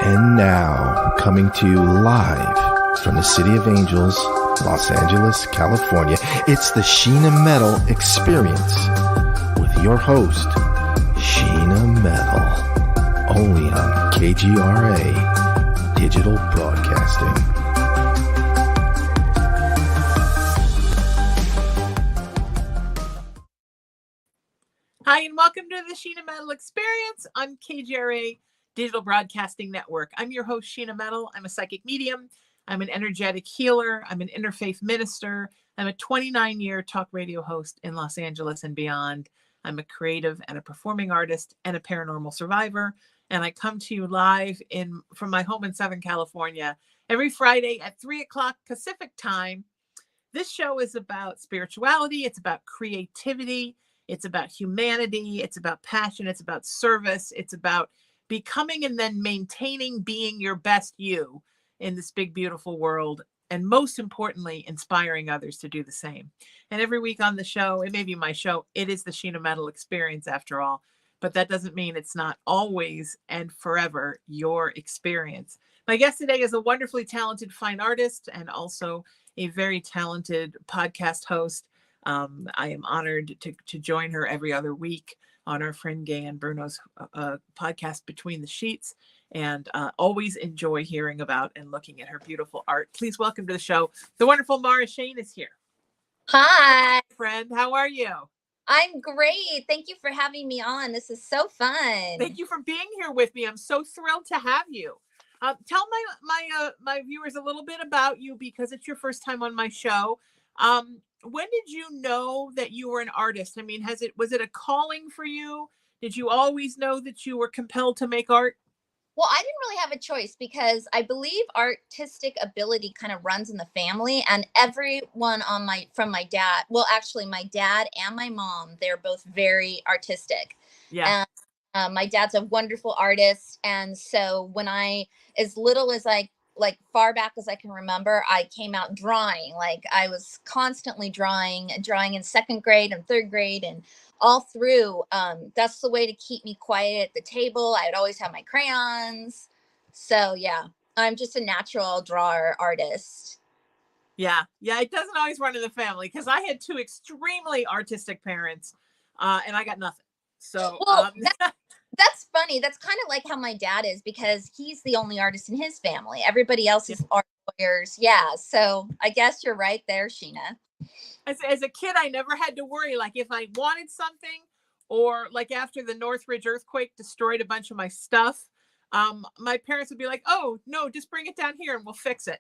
And now, coming to you live from the City of Angels, Los Angeles, California, it's the Sheena Metal Experience with your host, Sheena Metal, only on KGRA Digital Broadcasting. Hi, and welcome to the Sheena Metal Experience on KGRA Digital Broadcasting Network. I'm your host, Sheena Metal. I'm a psychic medium. I'm an energetic healer. I'm an interfaith minister. I'm a 29-year talk radio host in Los Angeles and beyond. I'm a creative and a performing artist and a paranormal survivor. And I come to you live from my home in Southern California every Friday at 3 o'clock Pacific time. This show is about spirituality. It's about creativity. It's about humanity. It's about passion. It's about service. It's about becoming and then maintaining being your best you in this big, beautiful world. And most importantly, inspiring others to do the same. And every week on the show, it may be my show, it is the Sheena Metal Experience after all. But that doesn't mean it's not always and forever your experience. My guest today is a wonderfully talented fine artist and also a very talented podcast host. I am honored to join her every other week on our friend Gay and Bruno's podcast Between the Sheets, and always enjoy hearing about and looking at her beautiful art. Please welcome to the show, the wonderful Mara Shane is here. Hi, friend. How are you? I'm great. Thank you for having me on. This is so fun. Thank you for being here with me. I'm so thrilled to have you. Tell my viewers a little bit about you because it's your first time on my show. When did you know that you were an artist? I mean, was it a calling for you? Did you always know that you were compelled to make art? Well, I didn't really have a choice because I believe artistic ability kind of runs in the family, and everyone from my dad, well, actually my dad and my mom, they're both very artistic. Yeah. And my dad's a wonderful artist. And so when as little as like far back as I can remember, I came out drawing. Like I was constantly drawing in second grade and third grade and all through. That's the way to keep me quiet at the table. I would always have my crayons. So yeah, I'm just a natural drawer artist. Yeah. It doesn't always run in the family because I had two extremely artistic parents and I got nothing. So well, that's funny. That's kind of like how my dad is because he's the only artist in his family. Everybody else is art lawyers. Yeah. So I guess you're right there, Sheena. As a kid, I never had to worry. Like if I wanted something or like after the Northridge earthquake destroyed a bunch of my stuff, my parents would be like, oh, no, just bring it down here and we'll fix it.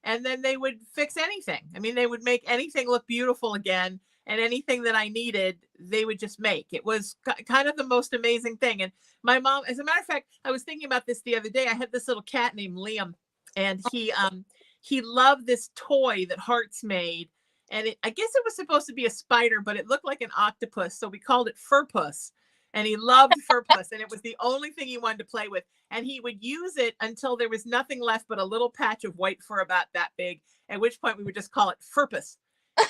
And then they would fix anything. I mean, they would make anything look beautiful again. And anything that I needed, they would just make. It was kind of the most amazing thing. And my mom, as a matter of fact, I was thinking about this the other day. I had this little cat named Liam, and he loved this toy that Hearts made. And I guess it was supposed to be a spider, but it looked like an octopus. So we called it Furpuss. And he loved Furpuss. And it was the only thing he wanted to play with. And he would use it until there was nothing left but a little patch of white fur about that big, at which point we would just call it Furpuss.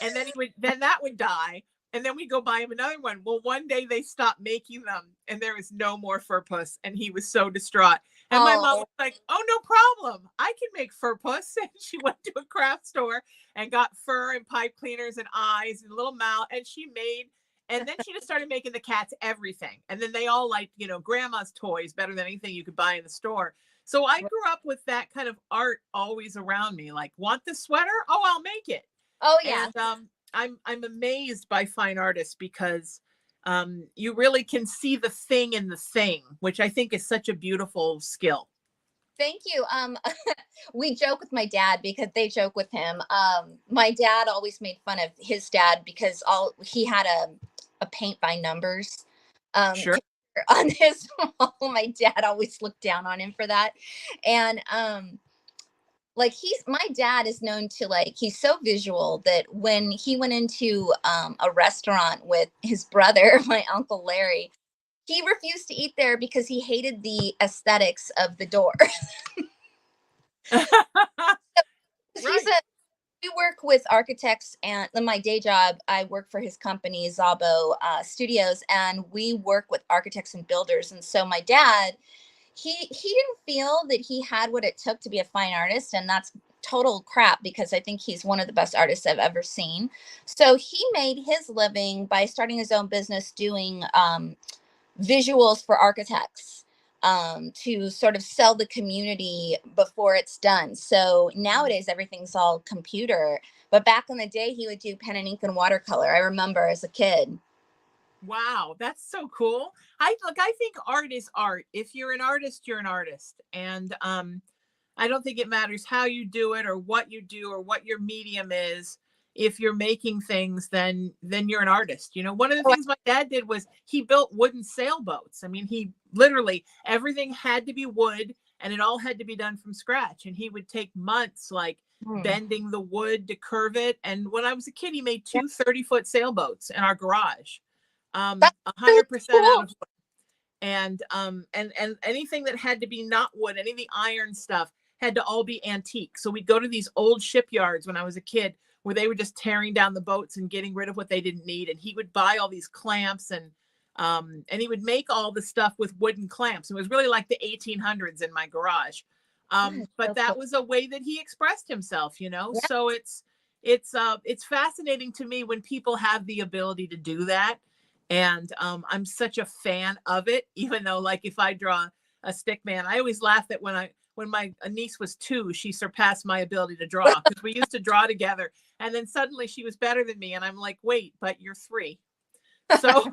And then that would die. And then we go buy him another one. Well, one day they stopped making them and there was no more Furpuss. And he was so distraught. And my mom was like, oh, no problem. I can make Furpuss. And she went to a craft store and got fur and pipe cleaners and eyes and a little mouth. And she made, and then she just started making the cats everything. And then they all liked, grandma's toys better than anything you could buy in the store. So I grew up with that kind of art always around me. Like, want this sweater? Oh, I'll make it. Oh yeah. And I'm amazed by fine artists because you really can see the thing in the thing, which I think is such a beautiful skill. Thank you. We joke with my dad because they joke with him. My dad always made fun of his dad because he had a paint by numbers Sure. on his wall. My dad always looked down on him for that. And my dad is known to he's so visual that when he went into a restaurant with his brother, my Uncle Larry, he refused to eat there because he hated the aesthetics of the door. We work with architects, and in my day job, I work for his company, Zabo Studios, and we work with architects and builders. And so my dad, he didn't feel that he had what it took to be a fine artist, and that's total crap because I think he's one of the best artists I've ever seen. So he made his living by starting his own business doing visuals for architects, to sort of sell the community before it's done. So nowadays everything's all computer, but back in the day he would do pen and ink and watercolor. I remember as a kid. Wow, that's so cool. I think art is art. If you're an artist, you're an artist. And I don't think it matters how you do it or what you do or what your medium is. If you're making things, then you're an artist. You know, one of the things my dad did was he built wooden sailboats. I mean, he literally everything had to be wood and it all had to be done from scratch. And he would take months like bending the wood to curve it. And when I was a kid, he made two 30-foot sailboats in our garage. That's 100% cool. out of wood. And anything that had to be not wood, any of the iron stuff had to all be antique. So we'd go to these old shipyards when I was a kid where they were just tearing down the boats and getting rid of what they didn't need. And he would buy all these clamps and he would make all the stuff with wooden clamps. It was really like the 1800s in my garage. But that was a way that he expressed himself, you know? Yeah. So it's fascinating to me when people have the ability to do that. And I'm such a fan of it, even though like if I draw a stick man, I always laugh that when my niece was 2, she surpassed my ability to draw because we used to draw together. And then suddenly she was better than me. And I'm like, wait, but you're 3. So,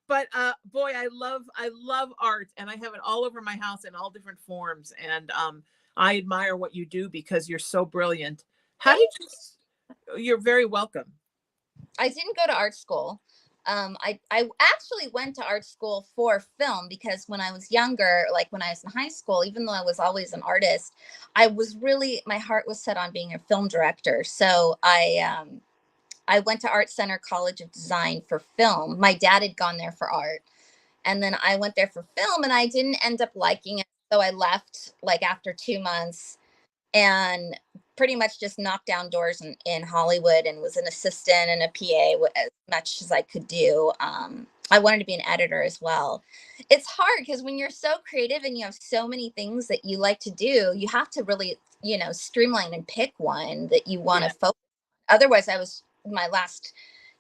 but boy, I love art and I have it all over my house in all different forms. And I admire what you do because you're so brilliant. You're very welcome. I didn't go to art school. I actually went to art school for film because when I was younger, like when I was in high school, even though I was always an artist, my heart was set on being a film director. So I went to Art Center College of Design for film. My dad had gone there for art. And then I went there for film and I didn't end up liking it. So I left like after 2 months and pretty much just knocked down doors in Hollywood and was an assistant and a PA as much as I could do. I wanted to be an editor as well. It's hard because when you're so creative and you have so many things that you like to do, you have to really, streamline and pick one that you want to focus on. Otherwise, my last,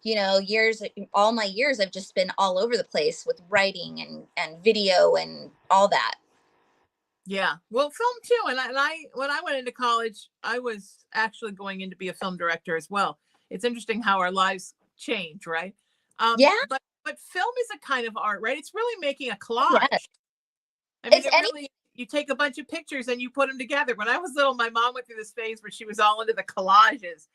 years, all my years, I've just been all over the place with writing and video and all that. Yeah, well, film too. And I when I went into college, I was actually going in to be a film director as well. It's interesting how our lives change, right? Yeah. But film is a kind of art, right? It's really making a collage. Yes. I mean, you take a bunch of pictures and you put them together. When I was little, my mom went through this phase where she was all into the collages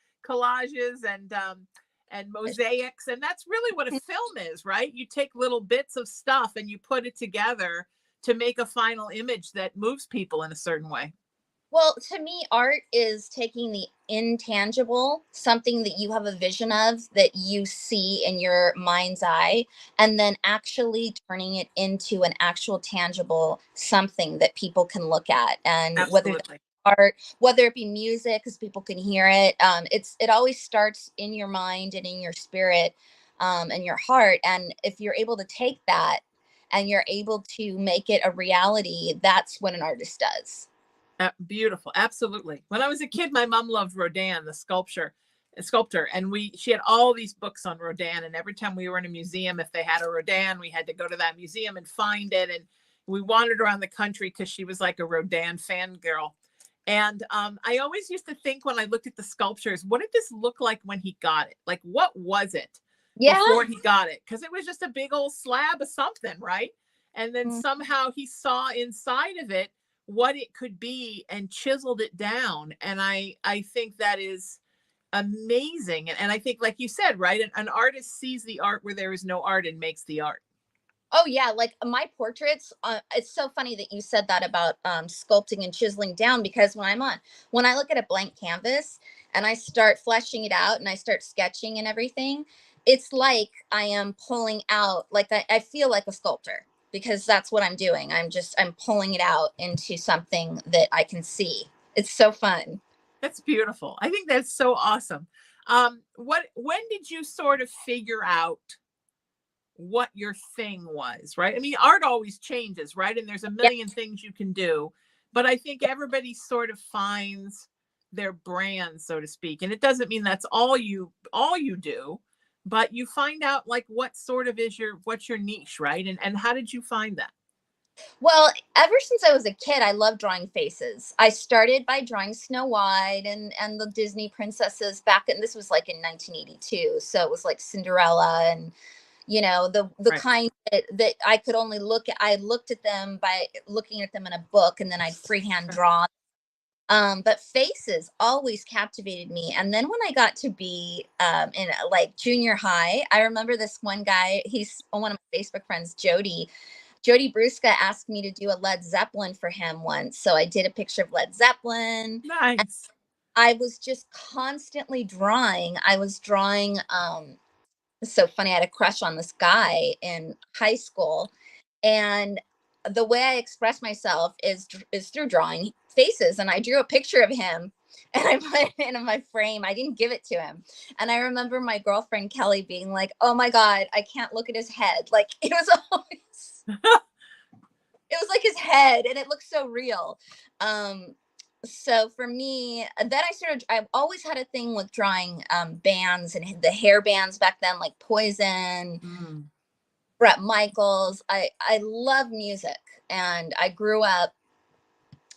and mosaics, and that's really what a film is, right? You take little bits of stuff and you put it together to make a final image that moves people in a certain way. Well, to me, art is taking the intangible, something that you have a vision of that you see in your mind's eye, and then actually turning it into an actual tangible something that people can look at. And Absolutely. whether art, whether it be music, because people can hear it, it always starts in your mind and in your spirit, and your heart. And if you're able to take that and you're able to make it a reality, that's what an artist does. Beautiful. Absolutely. When I was a kid, my mom loved Rodin, the sculptor. And she had all these books on Rodin. And every time we were in a museum, if they had a Rodin, we had to go to that museum and find it. And we wandered around the country because she was like a Rodin fangirl. And I always used to think when I looked at the sculptures, what did this look like when he got it? Like, what was it before he got it? Because it was just a big old slab of something, right? And then somehow he saw inside of it what it could be and chiseled it down. And I think that is amazing. And I think, like you said, right, an artist sees the art where there is no art and makes the art. Oh yeah, like my portraits, it's so funny that you said that about sculpting and chiseling down, because when I look at a blank canvas and I start fleshing it out and I start sketching and everything, it's like I am pulling out, like I feel like a sculptor, because that's what I'm doing. I'm pulling it out into something that I can see. It's so fun. That's beautiful. I think that's so awesome. When did you sort of figure out what your thing was, right? I mean, art always changes, right? And there's a million things you can do, but I think everybody sort of finds their brand, so to speak. And it doesn't mean that's all you do, but you find out like what sort of is what's your niche, right? And how did you find that? Well, ever since I was a kid, I loved drawing faces. I started by drawing Snow White and the Disney princesses back in, this was like in 1982. So it was like Cinderella and, the Right. kind that I could only look at. I looked at them by looking at them in a book, and then I'd freehand draw. But faces always captivated me. And then when I got to be in like junior high, I remember this one guy, he's one of my Facebook friends, Jody Brusca, asked me to do a Led Zeppelin for him once. So I did a picture of Led Zeppelin. Nice. I was just constantly drawing. I was drawing. It's so funny. I had a crush on this guy in high school, and the way I express myself is through drawing faces. And I drew a picture of him, and I put it in my frame. I didn't give it to him. And I remember my girlfriend Kelly being like, "Oh my God, I can't look at his head." Like it was always, it was like his head, and it looked so real. So for me, then I've always had a thing with drawing bands and the hair bands back then, like Poison, Mm. Bret Michaels. I love music, and I grew up,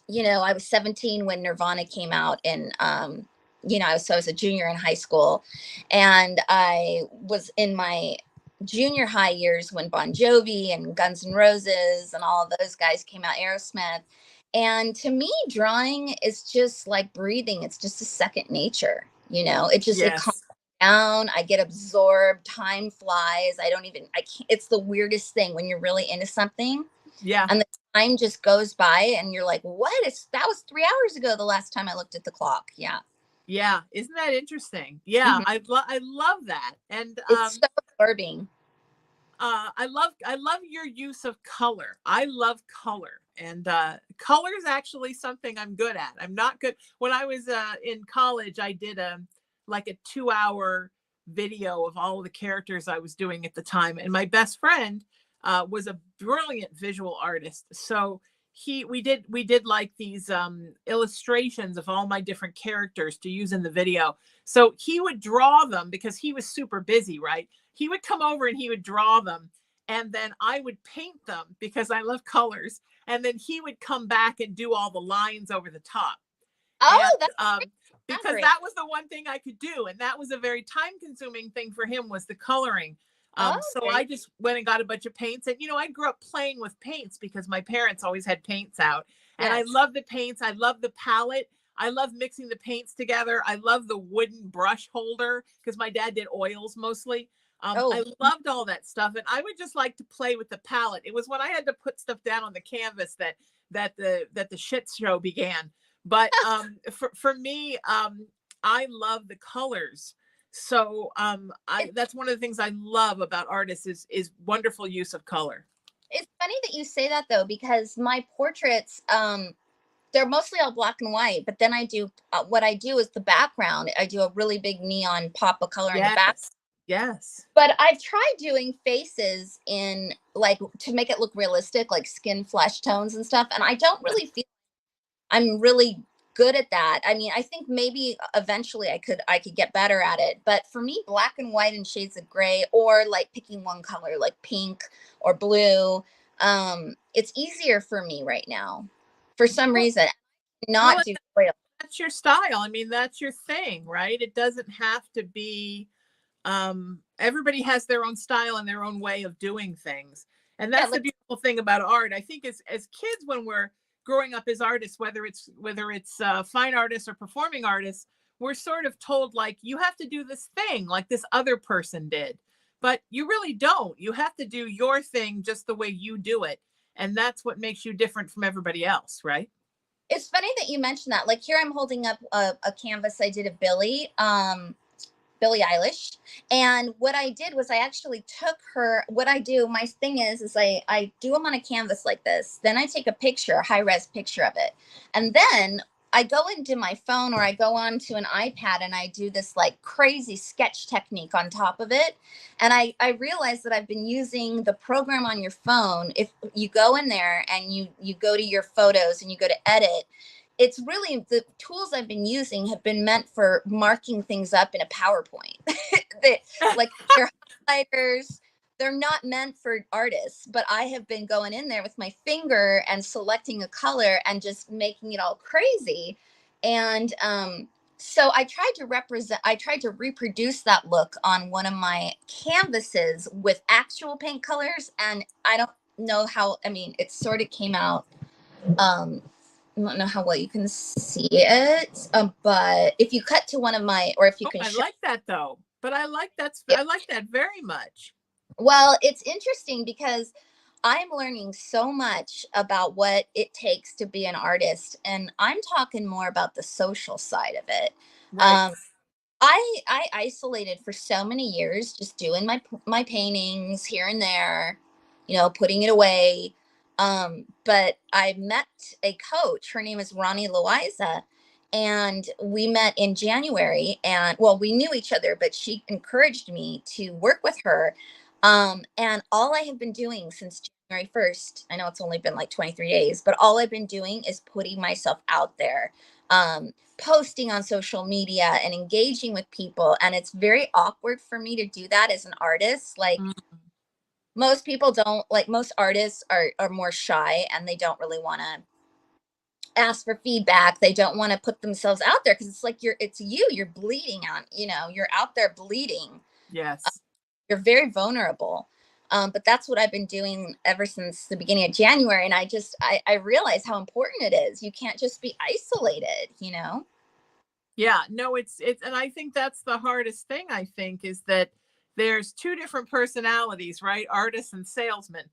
I was 17 when Nirvana came out, and I was a junior in high school, and I was in my junior high years when Bon Jovi and Guns N' Roses and all of those guys came out, Aerosmith. And to me, drawing is just like breathing. It's just a second nature. It calms Yes. down. I get absorbed. Time flies. I can't, it's the weirdest thing when you're really into something Yeah. and the time just goes by and you're like, that was 3 hours ago. The last time I looked at the clock. Yeah. Yeah. Isn't that interesting? Yeah. Mhm. I love that. And It's so absorbing. I love your use of color. I love color. And color is actually something I'm good at. I'm not good. When I was in college, I did like a 2 hour video of all of the characters I was doing at the time. And my best friend was a brilliant visual artist. So we did like these illustrations of all my different characters to use in the video. So he would draw them because he was super busy, right? He would come over and he would draw them, and then I would paint them because I love colors, and then he would come back and do all the lines over the top. And Oh, that's because great. that was the one thing I could do, and that was a very time consuming thing for him, was the coloring. Oh, So very I just went and got a bunch of paints, and I grew up playing with paints because my parents always had paints out, and I yes. love the paints. I love the palette. I love mixing the paints together. I love the wooden brush holder because my dad did oils mostly. Oh, I loved all that stuff, and I would just like to play with the palette. It was when I had to put stuff down on the canvas that the shit show began. But for me, I love the colors. So that's one of the things I love about artists is wonderful use of color. it's funny that you say that though, because my portraits, they're mostly all black and white, but then what I do is the background. I do a really big neon pop of color in the back. Yes. Yes. But I've tried doing faces in like to make it look realistic, like skin flesh tones and stuff. And I don't really feel I'm really good at that. I mean, I think maybe eventually I could get better at it. But for me, black and white and shades of gray, or like picking one color like pink or blue, it's easier for me right now. For some Well, reason, well, not do oil. that's your style. I mean, that's your thing, right? It doesn't have to be everybody has their own style and their own way of doing things. And Yeah, that's the like beautiful thing about art. I think as kids, when we're growing up as artists, whether it's fine artists or performing artists, we're sort of told like you have to do this thing like this other person did, but you really don't. You have to do your thing just the way you do it, and that's what makes you different from everybody else, right? it's funny that you mentioned that. Like here, I'm holding up a canvas I did of Billie Eilish. And what I did was I actually took her. What I do, my thing is I do them on a canvas like this. Then I take a picture, a high res picture of it, and then I go into my phone or I go onto an iPad and I do this like crazy sketch technique on top of it. And I realize that I've been using the program on your phone. If you go in there and you go to your photos and you go to edit, it's really the tools I've been using have been meant for marking things up in a PowerPoint. they, like they're highlighters. They're not meant for artists, but I have been going in there with my finger and selecting a color and just making it all crazy. And so I tried to reproduce that look on one of my canvases with actual paint colors. And I don't know how, I mean, it sort of came out. I don't know how well you can see it, but if you cut to one of my, or if you can I show, like that though. But I like yeah. I like that very much. Well, it's interesting because I'm learning so much about what it takes to be an artist, and I'm talking more about the social side of it. Right. Um, I isolated for so many years, just doing my paintings here and there, you know, putting it away. But I met a coach. Her name is Ronnie Loiza, and we met in January. And well, we knew each other, but she encouraged me to work with her. And all I have been doing since January 1st, I know it's only been like 23 days, but all I've been doing is putting myself out there. Posting on social media and engaging with people, and it's very awkward for me to do that as an artist. Like most people don't, like most artists are more shy and they don't really want to ask for feedback. They don't want to put themselves out there because it's like you're bleeding on, you know, you're out there bleeding. Yes. You're very vulnerable. But that's what I've been doing ever since the beginning of January. And I realize how important it is. You can't just be isolated, you know? Yeah, no, and I think that's the hardest thing, I think, is that there's two different personalities, right? Artists and salesmen.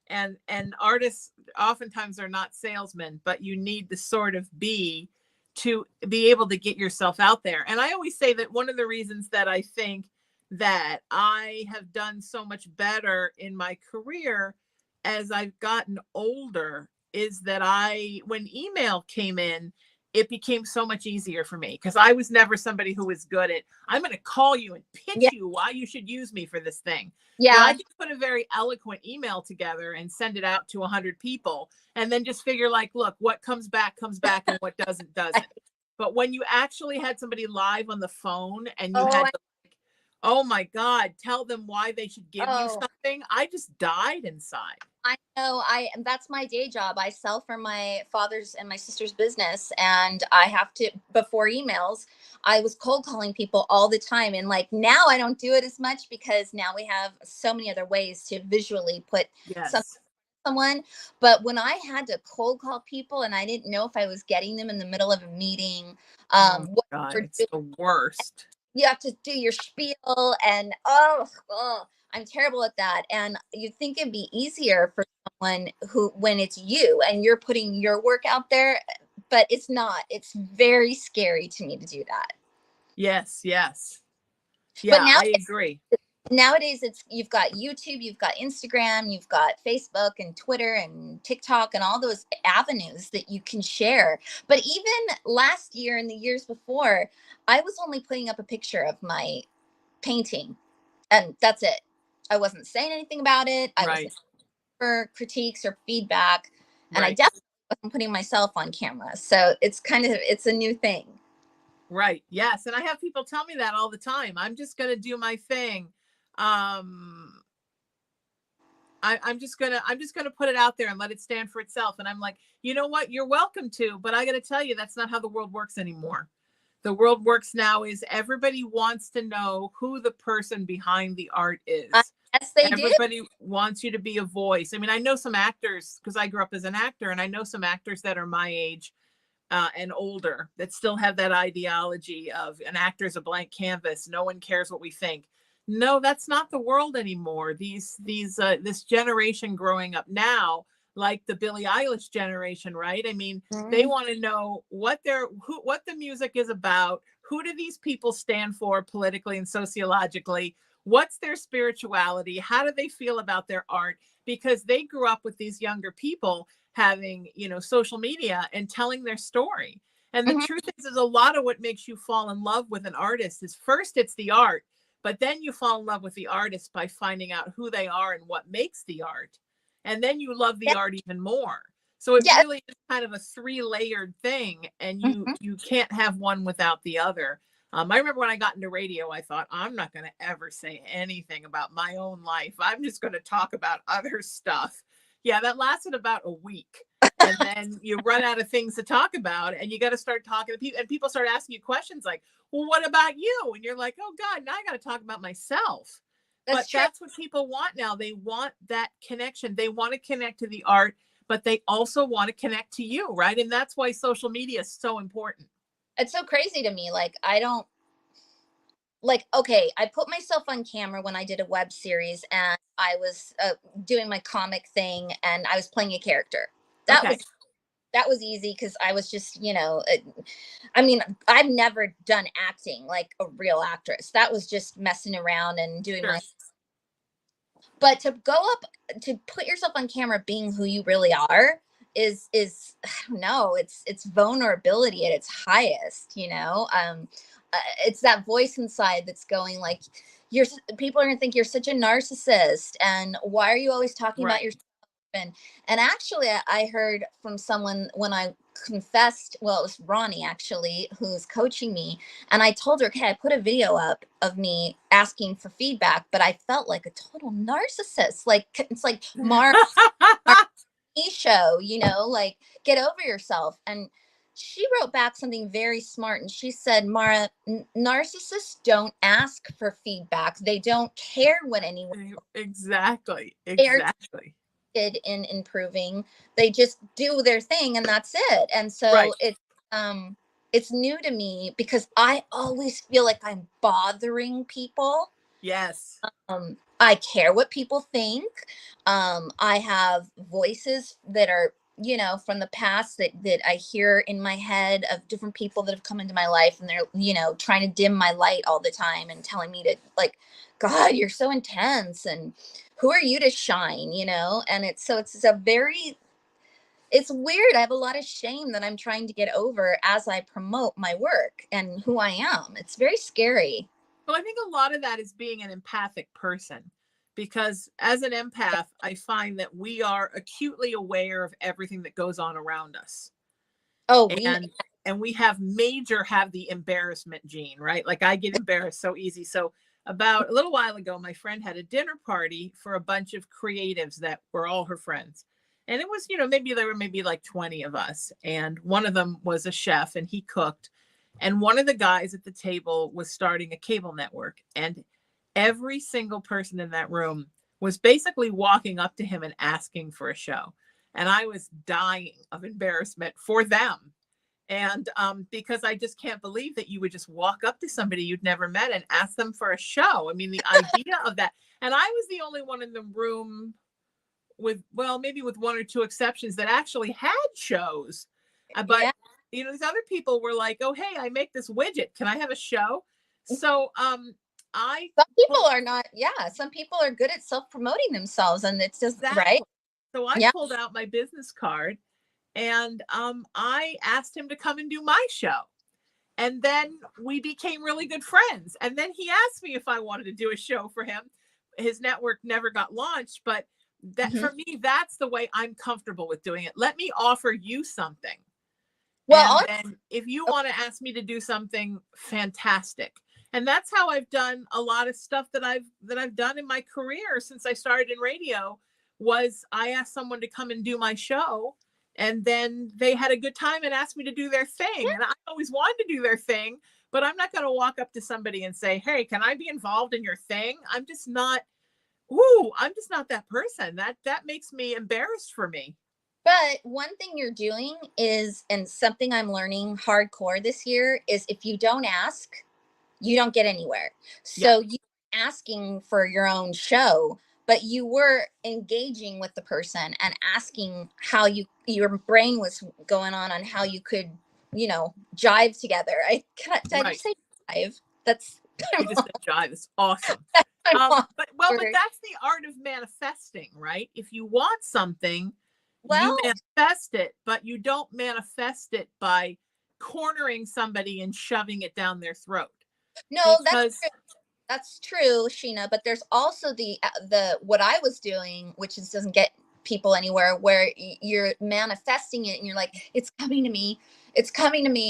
And artists oftentimes are not salesmen, but you need to sort of be to be able to get yourself out there. And I always say that one of the reasons that I think that I have done so much better in my career as I've gotten older is that when email came in, it became so much easier for me because I was never somebody who was good at, I'm going to call you and pitch Yeah. you why you should use me for this thing. Yeah. But I can put a very eloquent email together and send it out to 100 people and then just figure like, look, what comes back, and what doesn't. But when you actually had somebody live on the phone and you had to, oh my God, tell them why they should give you something, I just died inside. I know. That's my day job. I sell for my father's and my sister's business, and I have to, before emails, I was cold calling people all the time. And like now I don't do it as much because now we have so many other ways to visually put someone. But when I had to cold call people and I didn't know if I was getting them in the middle of a meeting, God, it's the worst. You have to do your spiel, and I'm terrible at that. And you think it'd be easier for someone who, when it's you and you're putting your work out there, but it's not. It's very scary to me to do that. Yes. Yeah, but now I agree. Nowadays you've got YouTube, you've got Instagram, you've got Facebook and Twitter and TikTok and all those avenues that you can share. But even last year and the years before, I was only putting up a picture of my painting and that's it. I wasn't saying anything about it. I wasn't for critiques or feedback. And I definitely wasn't putting myself on camera. So it's a new thing. Right. Yes. And I have people tell me that all the time. I'm just going to do my thing. I'm just gonna put it out there and let it stand for itself. And I'm like, you know what? You're welcome to, but I got to tell you, that's not how the world works anymore. The world works now is everybody wants to know who the person behind the art is. Yes, they Everybody wants you to be a voice. I mean, I know some actors because I grew up as an actor, and I know some actors that are my age and older that still have that ideology of an actor's a blank canvas. No one cares what we think. No, that's not the world anymore. This generation growing up now, like the Billie Eilish generation, right? I mean, they want to know what the music is about. Who do these people stand for politically and sociologically? What's their spirituality? How do they feel about their art? Because they grew up with these younger people having, social media and telling their story. And the Mhm. truth is a lot of what makes you fall in love with an artist is first it's the art, but then you fall in love with the artist by finding out who they are and what makes the art. And then you love the Yeah. art even more. So it Yeah. really is kind of a three-layered thing, and you Mhm. you can't have one without the other. I remember when I got into radio, I thought, I'm not going to ever say anything about my own life. I'm just going to talk about other stuff. Yeah, that lasted about a week. And then you run out of things to talk about, and you got to start talking to people, and people start asking you questions like, well, what about you? And you're like, oh God, now I got to talk about myself. That's But true. that's what people want now. They want that connection. They want to connect to the art, but they also want to connect to you, right? And that's why social media is so important. It's so crazy to me. Like, I don't like, okay, I put myself on camera when I did a web series, and I was doing my comic thing, and I was playing a character. That Okay. was that was easy because I was just, I mean, I've never done acting like a real actress. That was just messing around and doing my. Sure. But to go up, to put yourself on camera being who you really are is I don't know, it's vulnerability at its highest, it's that voice inside that's going like, people are going to think you're such a narcissist, and why are you always talking about Right. yourself? And actually, I heard from someone when I confessed, well, it was Ronnie actually who's coaching me, and I told her, okay, I put a video up of me asking for feedback, but I felt like a total narcissist. Like, it's like show, like, get over yourself. And she wrote back something very smart, and she said, Mara, narcissists don't ask for feedback. They don't care what anyone Exactly. cares Exactly. in improving. They just do their thing, and that's it. And Right. so it's new to me because I always feel like I'm bothering people. Yes. I care what people think. I have voices that are, from the past that I hear in my head of different people that have come into my life, and they're, trying to dim my light all the time and telling me to, like, God, you're so intense, and who are you to shine, And it's weird. I have a lot of shame that I'm trying to get over as I promote my work and who I am. It's very scary. Well, I think a lot of that is being an empathic person, because as an empath, I find that we are acutely aware of everything that goes on around us. Oh, And we have the embarrassment gene, right? Like I get embarrassed so easy. So about a little while ago, my friend had a dinner party for a bunch of creatives that were all her friends. And it was, maybe there were maybe like 20 of us. And one of them was a chef, and he cooked. And one of the guys at the table was starting a cable network. And every single person in that room was basically walking up to him and asking for a show. And I was dying of embarrassment for them. And because I just can't believe that you would just walk up to somebody you'd never met and ask them for a show. I mean, the idea of that. And I was the only one in the room with, well, maybe with one or two exceptions, that actually had shows. But yeah. these other people were like, oh, hey, I make this widget. Can I have a show? So I Some people pulled are not, yeah, some people are good at self-promoting themselves, and it's just right. exactly. So I Yeah. pulled out my business card, and I asked him to come and do my show. And then we became really good friends. And then he asked me if I wanted to do a show for him. His network never got launched, but that, Mhm. for me, that's the way I'm comfortable with doing it. Let me offer you something. Well, And then if you want to ask me to do something, fantastic. And that's how I've done a lot of stuff that I've done in my career since I started in radio. Was I asked someone to come and do my show, and then they had a good time and asked me to do their thing. And I always wanted to do their thing, but I'm not going to walk up to somebody and say, hey, can I be involved in your thing? I'm just not that person. That makes me embarrassed for me. but one thing you're doing is, and something I'm learning hardcore this year, is if you don't ask, you don't get anywhere. Yeah. So you asking for your own show, but you were engaging with the person and asking how your brain was going on how you could, jive together. Did I Right. just say jive? That's You just said jive. It's awesome. I'm on But word. that's the art of manifesting, right? If you want something, you Well, manifest it, but you don't manifest it by cornering somebody and shoving it down their throat. No, Because that's true, Sheena. But there's also the what I was doing, which is doesn't get people anywhere, where you're manifesting it and you're like, it's coming to me,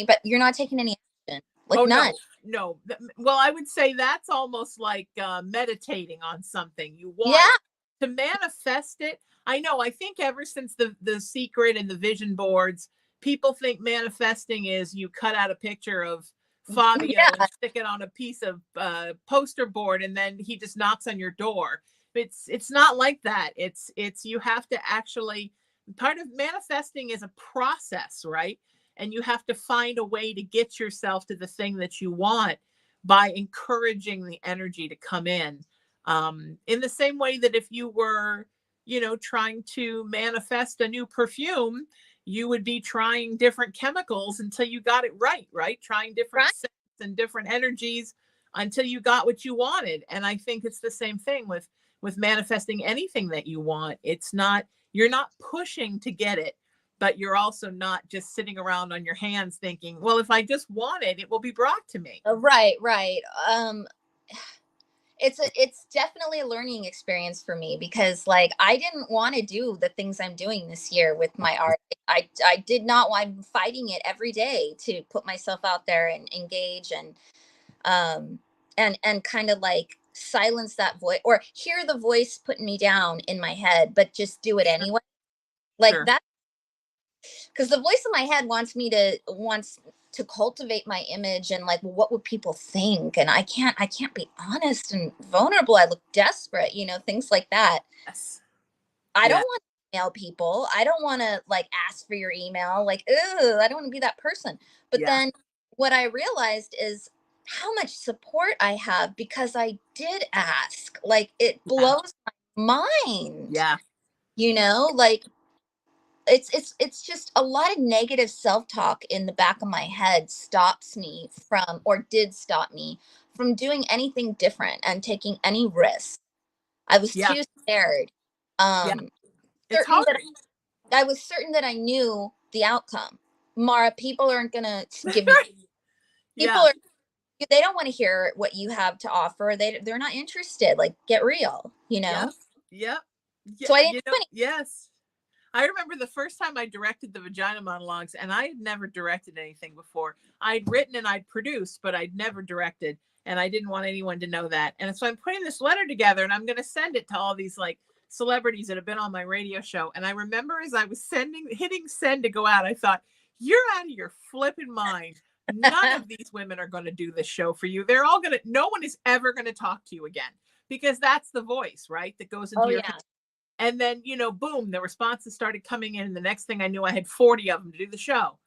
but you're not taking any action, like oh none. no. Well, I would say that's almost like meditating on something. You want Yeah, to manifest it. I know. I think ever since the Secret and the vision boards, people think manifesting is you cut out a picture of Fabio yeah, and stick it on a piece of poster board, and then he just knocks on your door. It's not like that. It's you have to actually, part of manifesting is a process, right? And you have to find a way to get yourself to the thing that you want by encouraging the energy to come in the same way that if you were, trying to manifest a new perfume, you would be trying different chemicals until you got it right? Trying different right. scents and different energies until you got what you wanted. And I think it's the same thing with manifesting anything that you want. It's not, you're not pushing to get it, but you're also not just sitting around on your hands thinking, well, if I just want it, it will be brought to me. Right. It's definitely a learning experience for me, because like I didn't want to do the things I'm doing this year with my art. I did not want, I'm fighting it every day to put myself out there and engage um and kind of like silence that voice, or hear the voice putting me down in my head, but just do it anyway. Like Sure. that, because the voice in my head wants to cultivate my image, and like, what would people think, and I can't be honest and vulnerable, I look desperate, things like that. Yes. I don't Yeah. want to email people, I don't want to like ask for your email, like, ugh, I don't want to be that person. But Yeah. then what I realized is how much support I have because I did ask. Like, it Yeah. blows my mind, Yeah. like it's just a lot of negative self-talk in the back of my head stops me from, or did stop me from, doing anything different and taking any risk. I was Yeah. too scared. Yeah. um It's certain hard. that I was certain that I knew the outcome. Mara, people aren't gonna give you, people Yeah. are, they don't want to hear what you have to offer, they're not interested, like, get real, Yep. Yep. Yeah. so I didn't do any. Yes. I remember the first time I directed the vagina monologues, and I had never directed anything before. I'd written and I'd produced, but I'd never directed. And I didn't want anyone to know that. And so I'm putting this letter together, and I'm going to send it to all these like celebrities that have been on my radio show. And I remember as I was hitting send to go out, I thought, you're out of your flipping mind. None of these women are going to do this show for you. They're all going to, no one is ever going to talk to you again, because that's the voice, right? That goes into Oh your, yeah. and then, boom, the responses started coming in. And the next thing I knew, I had 40 of them to do the show.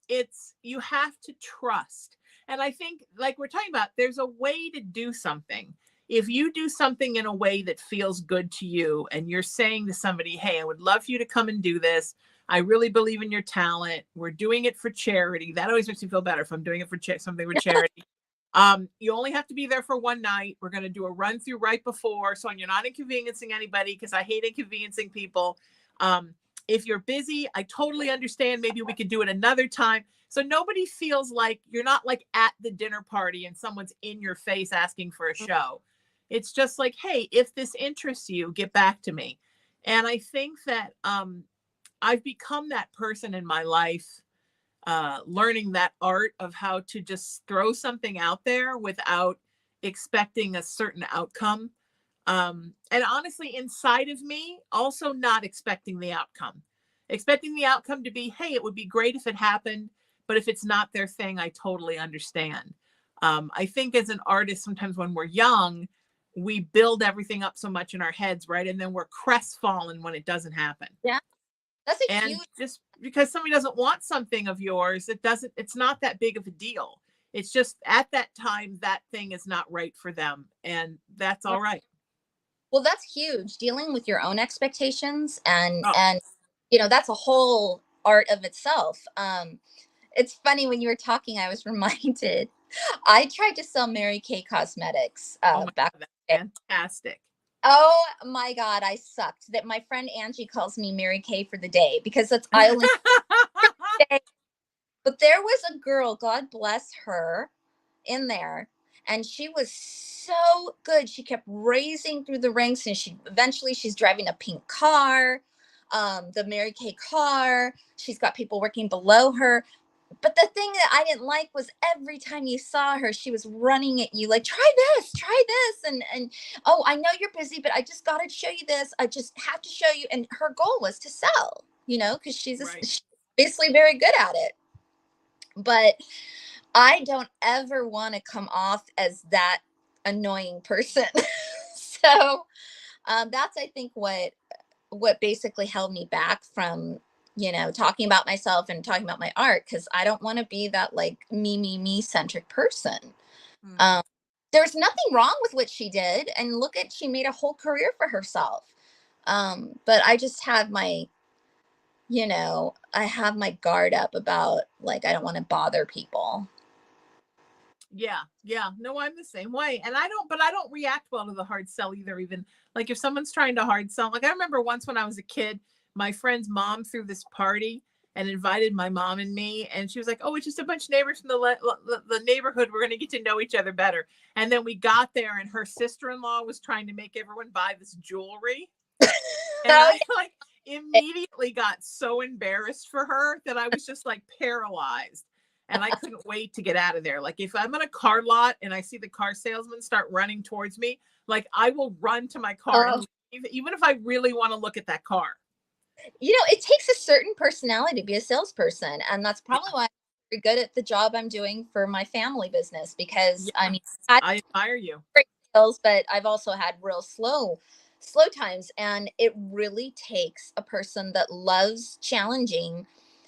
It's, you have to trust. And I think, like we're talking about, there's a way to do something. If you do something in a way that feels good to you, and you're saying to somebody, hey, I would love for you to come and do this. I really believe in your talent. We're doing it for charity. That always makes me feel better if I'm doing it for something for charity. You only have to be there for one night. We're going to do a run through right before, so you're not inconveniencing anybody, because I hate inconveniencing people. If you're busy, I totally understand. Maybe we could do it another time. So nobody feels like you're not like at the dinner party and someone's in your face asking for a show. It's just like, hey, if this interests you, get back to me. And I think that I've become that person in my life, learning that art of how to just throw something out there without expecting a certain outcome. And honestly, inside of me, also not expecting the outcome. Expecting the outcome to be, hey, it would be great if it happened, but if it's not their thing, I totally understand. I think as an artist, sometimes when we're young, we build everything up so much in our heads, right? And then we're crestfallen when it doesn't happen. Yeah, that's a And huge. just because somebody doesn't want something of yours, it's not that big of a deal. It's just at that time, that thing is not right for them. And that's all right. Well, that's huge. Dealing with your own expectations, and Oh, that's a whole art of itself. It's funny, when you were talking, I was reminded. I tried to sell Mary Kay cosmetics oh my back. God, that's fantastic. Oh my God, I sucked. That my friend Angie calls me Mary Kay for the day, because that's I only day. But there was a girl, God bless her, in there, and she was so good. She kept raising through the ranks, and she's driving a pink car, the Mary Kay car. She's got people working below her. But the thing that I didn't like was every time you saw her, she was running at you like, try this. And oh, I know you're busy, but I just got to show you this. I just have to show you. And her goal was to sell, because Right. she's basically very good at it. But I don't ever want to come off as that annoying person. So that's, I think, what basically held me back from, talking about myself and talking about my art, because I don't want to be that like me centric person. Mm. There's nothing wrong with what she did, and she made a whole career for herself. But I just have I have my guard up about, like, I don't want to bother people. Yeah, yeah. No, I'm the same way. And I don't react well to the hard sell either. Even like if someone's trying to hard sell, like I remember once when I was a kid, my friend's mom threw this party and invited my mom and me. And she was like, oh, it's just a bunch of neighbors from the neighborhood. We're going to get to know each other better. And then we got there and her sister-in-law was trying to make everyone buy this jewelry. And I like immediately got so embarrassed for her that I was just like paralyzed. And I couldn't wait to get out of there. Like if I'm in a car lot and I see the car salesman start running towards me, like I will run to my car and leave, even if I really want to look at that car. It takes a certain personality to be a salesperson. And that's probably why I'm very good at the job I'm doing for my family business, because I mean, I admire you. Great sales, but I've also had real slow times. And it really takes a person that loves challenging,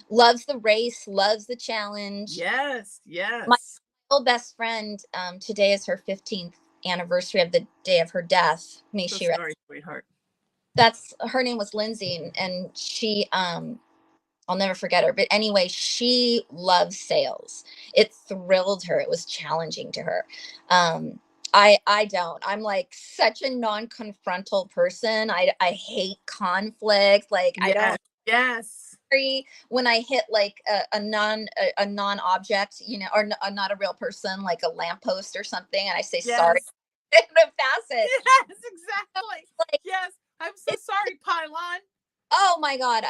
loves the race, loves the challenge. Yes, My yes. old best friend, today is her 15th anniversary of the day of her death. May So she rest. sorry, sweetheart. Her name was Lindsay, and she I'll never forget her. But anyway, she loves sales. It thrilled her. It was challenging to her. I don't. I'm like such a non-confrontal person. I hate conflict. Like I don't. Yes. When I hit like a non-object, or not a real person, like a lamppost or something, and I say sorry, and I pass it. Yes, exactly. Like, yes, I'm so sorry, pylon. Oh my God!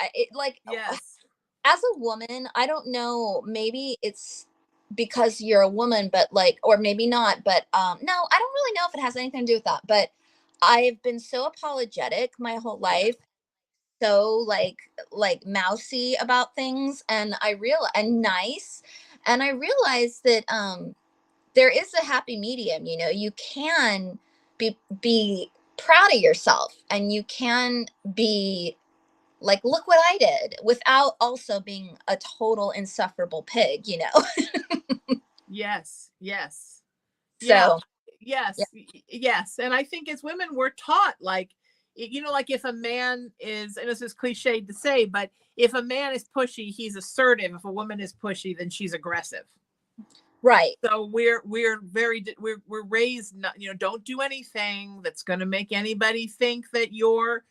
Yes. As a woman, I don't know. Maybe it's because you're a woman, but like, or maybe not. But no, I don't really know if it has anything to do with that. But I've been so apologetic my whole life, so like mousy about things, and nice, and I realized that there is a happy medium. You can be proud of yourself, and you can be like, look what I did, without also being a total insufferable pig. Yes, yes. So yes, yeah. yes. And I think as women, we're taught like, like if a man is, and this is cliched to say, but if a man is pushy, he's assertive. If a woman is pushy, then she's aggressive. Right. So we're raised, not, don't do anything that's going to make anybody think that you're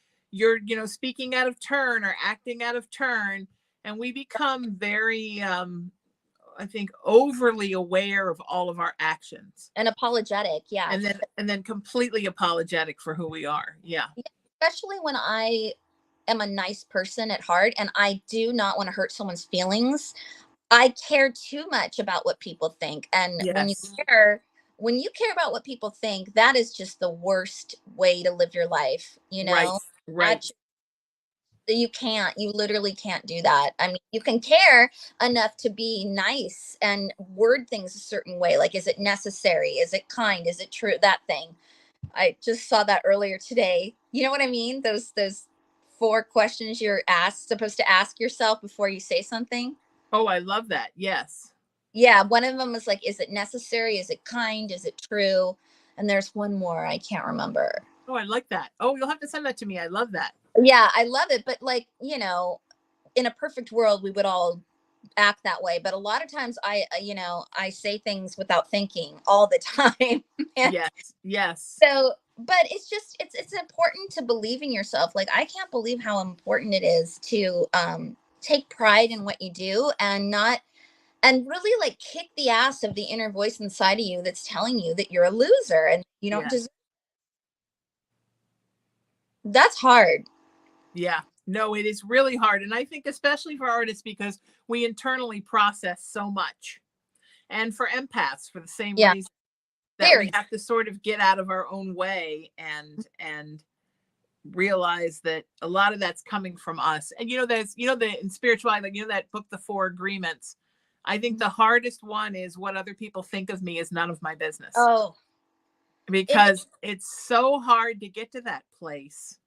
speaking out of turn or acting out of turn. And we become very, I think, overly aware of all of our actions and apologetic. Yeah. And then completely apologetic for who we are. Yeah. Especially when I am a nice person at heart and I do not want to hurt someone's feelings. I care too much about what people think. And when you care about what people think, that is just the worst way to live your life. Right. You literally can't do that. I mean, you can care enough to be nice and word things a certain way. Like, is it necessary? Is it kind? Is it true? That thing. I just saw that earlier today. You know what I mean? Those 4 questions you're supposed to ask yourself before you say something. Oh, I love that. Yes. Yeah. One of them was like, is it necessary? Is it kind? Is it true? And there's one more. I can't remember. Oh, I like that. Oh, you'll have to send that to me. I love that. Yeah, I love it. But like, in a perfect world, we would all act that way. But a lot of times I say things without thinking all the time. Yes. So, but it's important to believe in yourself. Like, I can't believe how important it is to take pride in what you do and not and really like kick the ass of the inner voice inside of you that's telling you that you're a loser and you don't Yeah. deserve. That's hard. Yeah. No, it is really hard. And I think especially for artists, because we internally process so much. And for empaths, for the same Yeah, reason, that we very. have to sort of get out of our own way and realize that a lot of that's coming from us. And there's the in spirituality, like that book, The Four Agreements. I think the hardest one is what other people think of me is none of my business. Oh, Because it's so hard to get to that place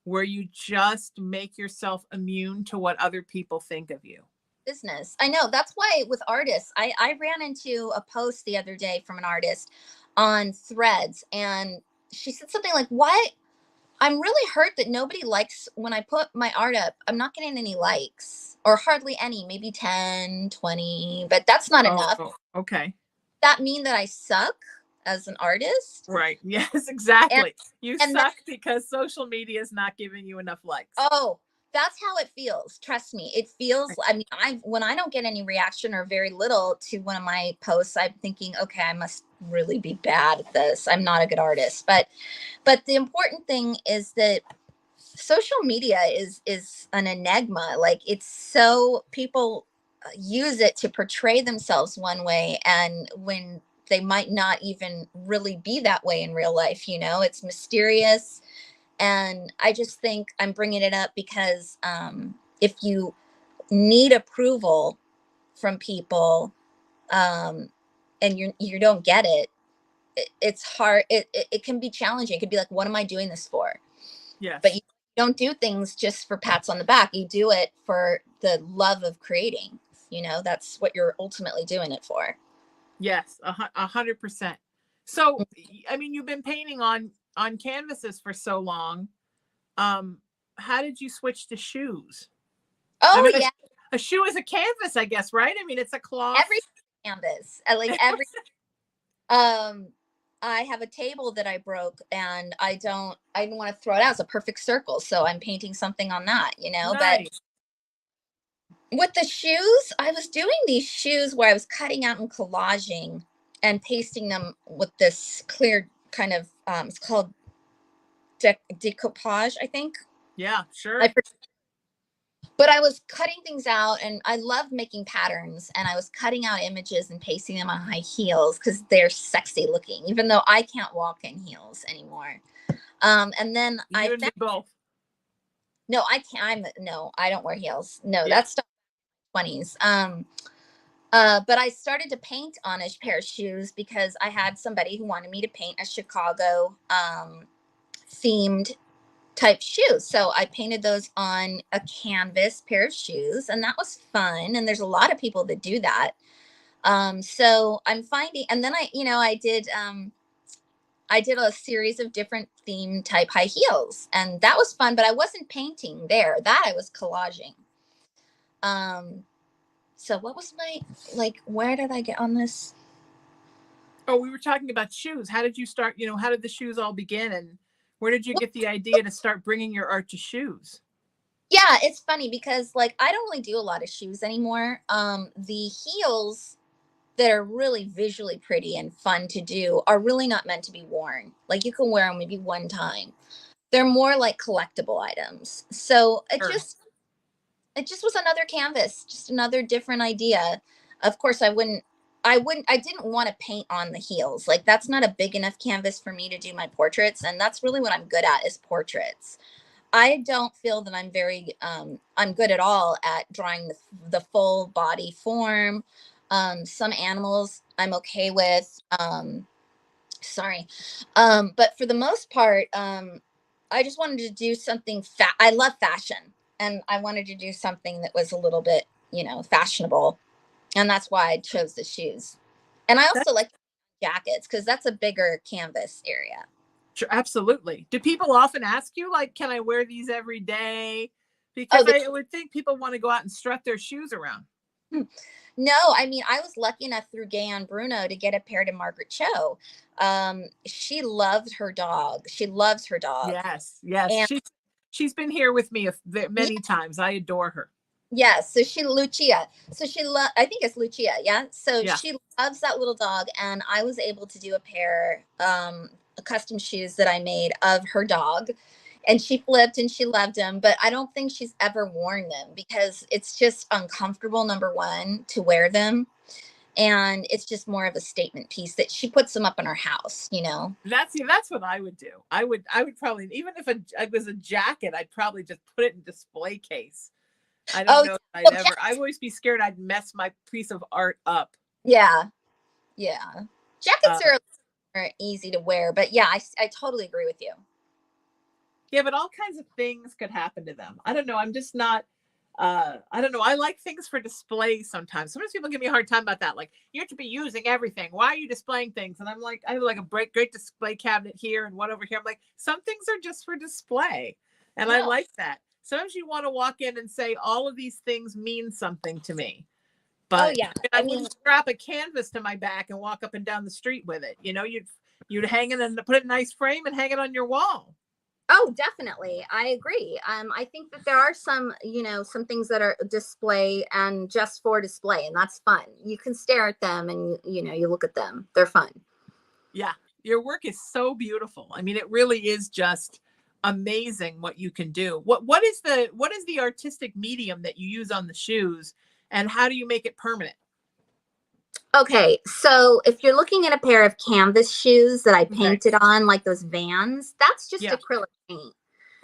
where you just make yourself immune to what other people think of you. business. I know. That's why with artists, I ran into a post the other day from an artist on Threads, and she said something like, "Why? I'm really hurt that nobody likes when I put my art up. I'm not getting any likes or hardly any, maybe 10, 20, but that's not enough. Okay. That mean that I suck as an artist?" Right. Yes, And exactly. You and that, suck because social media is not giving you enough likes. oh, that's how it feels. Trust me. It feels, I mean, when I don't get any reaction or very little to one of my posts, I'm thinking, okay, I must really be bad at this. I'm not a good artist. But the important thing is that social media is an enigma. Like, it's so people use it to portray themselves one way, and when they might not even really be that way in real life, it's mysterious. And I just think I'm bringing it up because if you need approval from people, and you don't get it, it's hard. It can be challenging. It could be like, what am I doing this for? Yes. But you don't do things just for pats on the back. You do it for the love of creating. That's what you're ultimately doing it for. Yes, 100%. So, I mean, you've been painting on canvases for so long. How did you switch to shoes? I Oh mean, yeah, a shoe is a canvas, I guess, right? I mean, it's a cloth. every canvas. I like every um I have a table that I broke, and I didn't want to throw it out. It's a perfect circle, so I'm painting something on that, but Nice. with the shoes, I was doing these shoes where I was cutting out and collaging and pasting them with this clear kind of it's called decoupage, I think. Yeah, sure. But I was cutting things out, and I love making patterns, and I was cutting out images and pasting them on high heels because they're sexy looking, even though I can't walk in heels anymore. And then You and me both. no, I can't. No, I don't wear heels. No, Yeah. that's 20s. But I started to paint on a pair of shoes because I had somebody who wanted me to paint a Chicago themed type shoes. So I painted those on a canvas pair of shoes, and that was fun. And there's a lot of people that do that. So I'm finding, and then I did a series of different theme type high heels, and that was fun, but I wasn't painting there. That I was collaging. So what was my, like, where did I get on this? Oh, we were talking about shoes. How did you start? How did the shoes all begin, and where did you get the idea to start bringing your art to shoes? Yeah, it's funny because like I don't really do a lot of shoes anymore. The heels that are really visually pretty and fun to do are really not meant to be worn. Like, you can wear them maybe one time. They're more like collectible items. So Sure. it just was another canvas, just another different idea. Of course, I didn't want to paint on the heels. Like, that's not a big enough canvas for me to do my portraits. And that's really what I'm good at, is portraits. I don't feel that I'm good at all at drawing the full body form. Some animals I'm okay with. Sorry. But for the most part, I just wanted to do something I love fashion, and I wanted to do something that was a little bit, fashionable. And that's why I chose the shoes. And I also like jackets because that's a bigger canvas area. Sure, absolutely. Do people often ask you, like, can I wear these every day? Because I would think people want to go out and strut their shoes around. No, I mean, I was lucky enough through Gayon Bruno to get a pair to Margaret Cho. She loved her dog. She loves her dog. Yes, yes. And She's been here with me many times. I adore her. Yes, so she Lucia. So I think it's Lucia, yeah. So Yeah. she loves that little dog, and I was able to do a pair custom shoes that I made of her dog, and she flipped and she loved them, but I don't think she's ever worn them because it's just uncomfortable, number one, to wear them, and it's just more of a statement piece that she puts them up in her house, you know. That's what I would do. I would probably, even if it was a jacket, I'd probably just put it in display case. I don't Oh, know if I'd well, ever. I'd always be scared I'd mess my piece of art up. yeah, yeah. Jackets Uh, are easy to wear, but yeah, I totally agree with you. yeah, but all kinds of things could happen to them. I don't know. I'm just not. I don't know. I like things for display sometimes. Sometimes people give me a hard time about that. Like, you have to be using everything. Why are you displaying things? And I'm like, I have like a great display cabinet here and one over here. I'm like, some things are just for display. And I No. like that. Sometimes you want to walk in and say, all of these things mean something to me. Oh But yeah. I I mean, wouldn't strap a canvas to my back and walk up and down the street with it. You know, you'd hang it and put it in a nice frame and hang it on your wall. oh, definitely. I agree. I think that there are some, you know, some things that are display and just for display, and that's fun. You can stare at them and, you know, you look at them. They're fun. Yeah, your work is so beautiful. I mean, it really is just amazing what you can do. What is the artistic medium that you use on the shoes, and how do you make it permanent? Okay, so if you're looking at a pair of canvas shoes that I Okay. painted on, like those Vans, that's just Yeah. acrylic paint.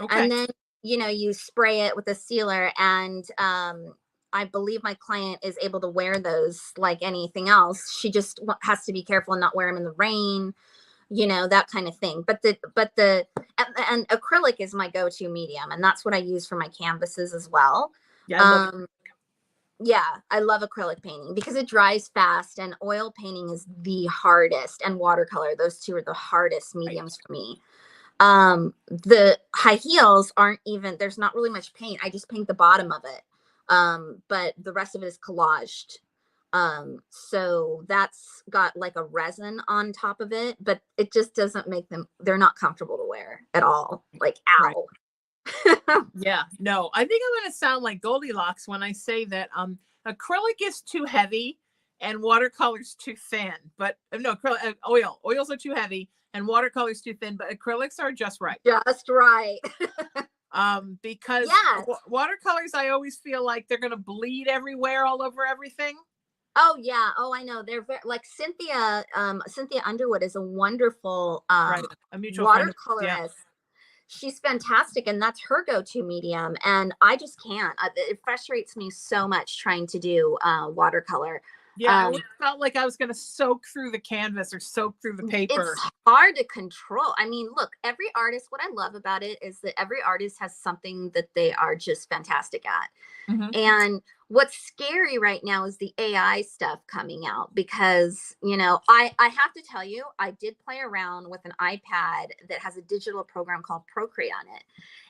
Okay. And then, you know, you spray it with a sealer, and I believe my client is able to wear those like anything else. She just has to be careful and not wear them in the rain, you know, that kind of thing. And acrylic is my go-to medium, and that's what I use for my canvases as well. Yeah, I love it. um yeah, I love acrylic painting because it dries fast, and oil painting is the hardest, and watercolor, those two are the hardest Right. mediums for me. The high heels aren't even, there's not really much paint. I just paint the bottom of it. But the rest of it is collaged. So that's got like a resin on top of it, but it just doesn't make them, they're not comfortable to wear at all. Like, Right. ow. Yeah. No, I think I'm going to sound like Goldilocks when I say that acrylic is too heavy and watercolor's too thin. But no, oils are too heavy and watercolor's too thin, but acrylics are just right. Just right. Because Yes. watercolors, I always feel like they're going to bleed everywhere, all over everything. Oh yeah. Oh, I know. They're very, like Cynthia Underwood is a wonderful Right. A mutual friend of ours, yeah. watercolorist. She's fantastic, and that's her go-to medium, and I just can't. It frustrates me so much trying to do watercolor. Yeah, I always felt like I was going to soak through the canvas or soak through the paper. It's hard to control. I mean, look, every artist, what I love about it is that every artist has something that they are just fantastic at. Mhm. And what's scary right now is the AI stuff coming out, because, you know, I have to tell you, I did play around with an iPad that has a digital program called Procreate on it.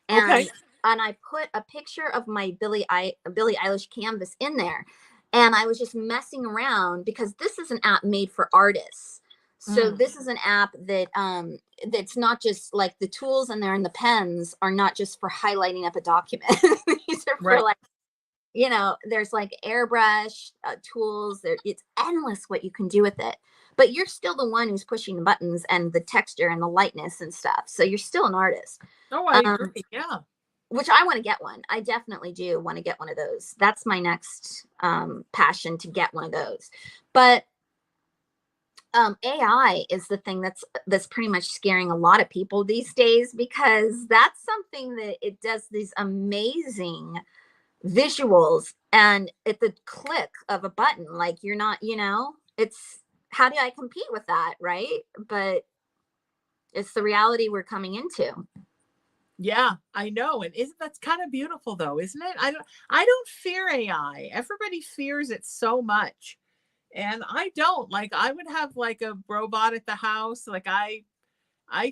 And Okay. and I put a picture of my Billie Eilish canvas in there, and I was just messing around because this is an app made for artists. So this is an app that that's not just like the tools in there, and the pens are not just for highlighting up a document. These are for Right. like, you know, there's like airbrush tools there. It's endless what you can do with it, but you're still the one who's pushing the buttons and the texture and the lightness and stuff, so you're still an artist. Oh, I agree. Yeah. Which I want to get one. I definitely do want to get one of those. That's my next passion, to get one of those. But AI is the thing that's pretty much scaring a lot of people these days, because that's something that it does these amazing visuals, and at the click of a button, like, you're not, you know, it's, how do I compete with that, right? But it's the reality we're coming into. Yeah, I know. And isn't that's kind of beautiful though, isn't it? I don't fear AI. Everybody fears it so much. And I don't. Like, I would have like a robot at the house. Like, I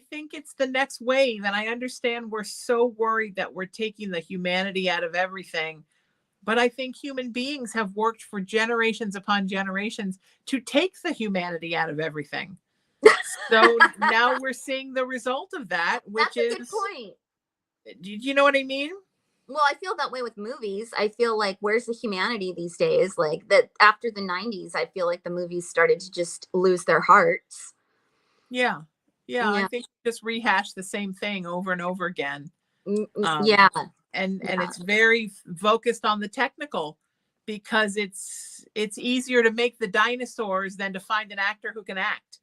think it's the next wave, and I understand we're so worried that we're taking the humanity out of everything. But I think human beings have worked for generations upon generations to take the humanity out of everything. So now we're seeing the result of that, which That's a good is, point. do you know what I mean? Well, I feel that way with movies. I feel like where's the humanity these days? Like that after the 90s, I feel like the movies started to just lose their hearts. Yeah. Yeah, I Yeah. think just rehash the same thing over and over again. Yeah. And Yeah. it's very focused on the technical because it's easier to make the dinosaurs than to find an actor who can act.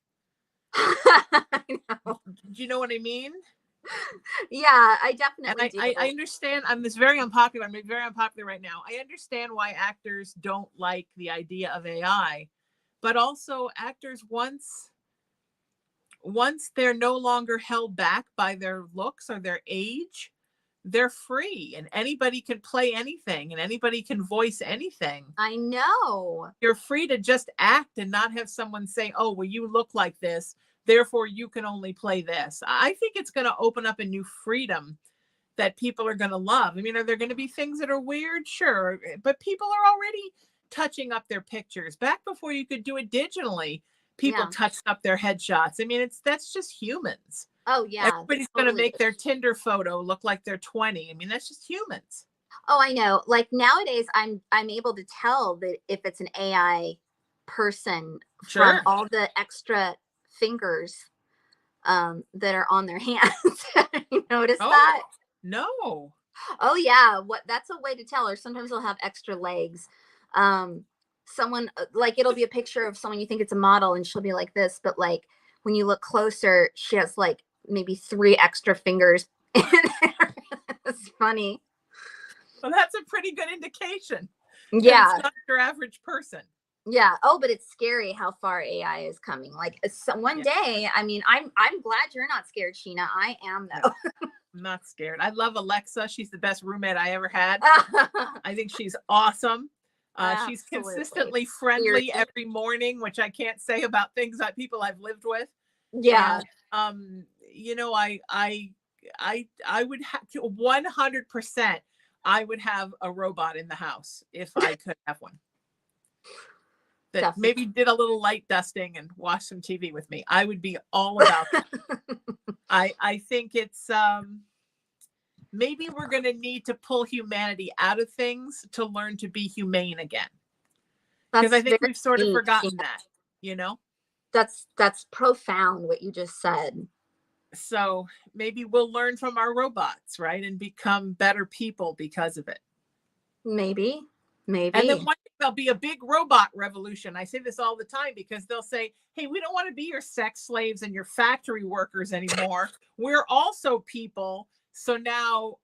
I know. Do you know what I mean? Yeah, I And definitely do. I understand. I'm this very unpopular. I'm very unpopular right now. I understand why actors don't like the idea of AI, but also actors once they're no longer held back by their looks or their age, they're free and anybody can play anything and anybody can voice anything. I know. You're free to just act and not have someone say, oh, well, you look like this, therefore you can only play this. I think it's going to open up a new freedom that people are going to love. I mean, are there going to be things that are weird? Sure. But people are already touching up their pictures. Back before you could do it digitally, people Yeah. touched up their headshots. I mean, that's just humans. Oh yeah. Everybody's going to make their Tinder photo look like they're 20. I mean, that's just humans. Oh, I know. Like nowadays I'm able to tell that if it's an AI person from Sure. all the extra fingers that are on their hands. You notice Oh, that? no. Oh yeah, what that's a way to tell. Or sometimes they'll have extra legs. Someone like it'll be a picture of someone you think it's a model, and she'll be like this, but like when you look closer, she has like maybe 3 extra fingers. It's funny. Well, that's a pretty good indication. Yeah. It's not your average person. Yeah. Oh, but it's scary how far AI is coming. Like one day, I mean, I'm glad you're not scared, Sheena. I am though. I'm not scared. I love Alexa. She's the best roommate I ever had. I think she's awesome. She's consistently friendly every morning, which I can't say about things that people I've lived with. Yeah. And, you know, I would have 100%. I would have a robot in the house if I could have one. That Definitely. Maybe did a little light dusting and watch some TV with me. I would be all about that. I think it's maybe we're going to need to pull humanity out of things to learn to be humane again. Because I think we've sort of forgotten that, you know? That's profound what you just said. So maybe we'll learn from our robots, right? And become better people because of it. Maybe. And then one day there'll be a big robot revolution. I say this all the time because they'll say, hey, we don't want to be your sex slaves and your factory workers anymore. We're also people. So now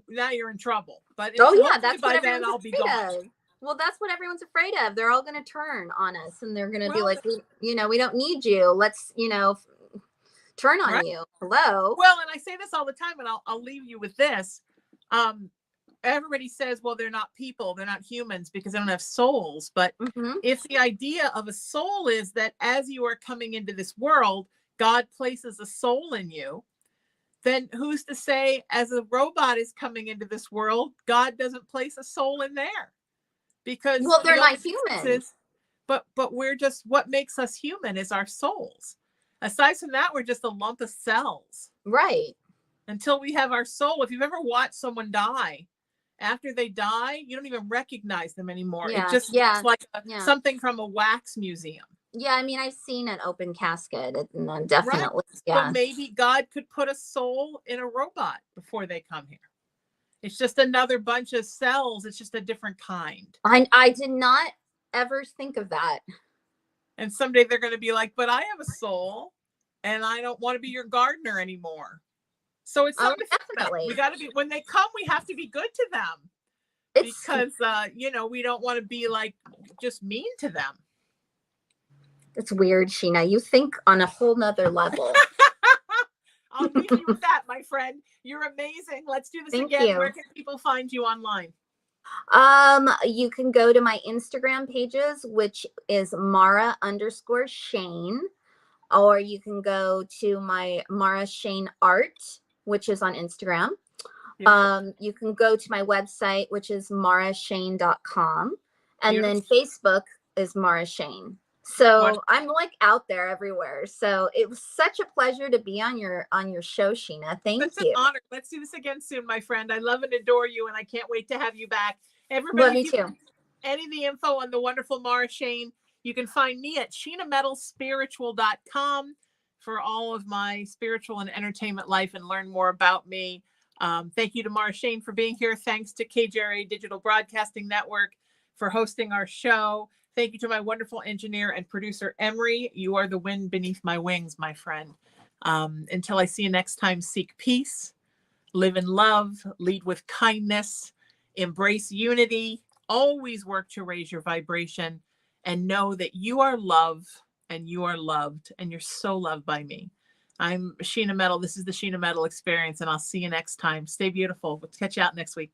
you're in trouble. But that's by what then I'll be gone. Well, that's what everyone's afraid of. They're all going to turn on us and they're going to be like, we don't need you. Let's, turn on you. Hello. Well, and I say this all the time, and I'll leave you with this. Everybody says, well, they're not people, they're not humans because they don't have souls. But if the idea of a soul is that as you are coming into this world, God places a soul in you, then who's to say as a robot is coming into this world, God doesn't place a soul in there? Because they're not human. But we're just, what makes us human is our souls. Aside from that, we're just a lump of cells. Right. Until we have our soul. If you've ever watched someone die, after they die, you don't even recognize them anymore. Yeah. It just looks like something from a wax museum. Yeah, I mean, I've seen an open casket, and definitely. Right. Yeah. So maybe God could put a soul in a robot before they come here. It's just another bunch of cells. It's just a different kind. I did not ever think of that. And someday they're going to be like, but I have a soul and I don't want to be your gardener anymore. So it's definitely. We got to be, when they come, we have to be good to them because, we don't want to be like just mean to them. It's weird, Sheena. You think on a whole nother level. I'll leave you with that, my friend. You're amazing. Let's do this again. Where can people find you online? You can go to my Instagram pages, which is Mara_Shane, or you can go to my Mara Shane Art, which is on Instagram. Beautiful. You can go to my website, which is marashane.com, and then Facebook is Mara Shane. So I'm like out there everywhere. So it was such a pleasure to be on your show, Sheena. Thank Such an you. honor. Let's do this again soon, my friend. I love and adore you, and I can't wait to have you back. Everybody, Love you if you too. want any of the info on the wonderful Mara Shane, you can find me at sheenametalspiritual.com for all of my spiritual and entertainment life and learn more about me. Thank you to Mara Shane for being here. Thanks to KJRA Digital Broadcasting Network for hosting our show. Thank you to my wonderful engineer and producer, Emery. You are the wind beneath my wings, my friend. Until I see you next time, seek peace, live in love, lead with kindness, embrace unity, always work to raise your vibration, and know that you are loved and you are loved and you're so loved by me. I'm Sheena Metal. This is the Sheena Metal Experience, and I'll see you next time. Stay beautiful. We'll catch you out next week.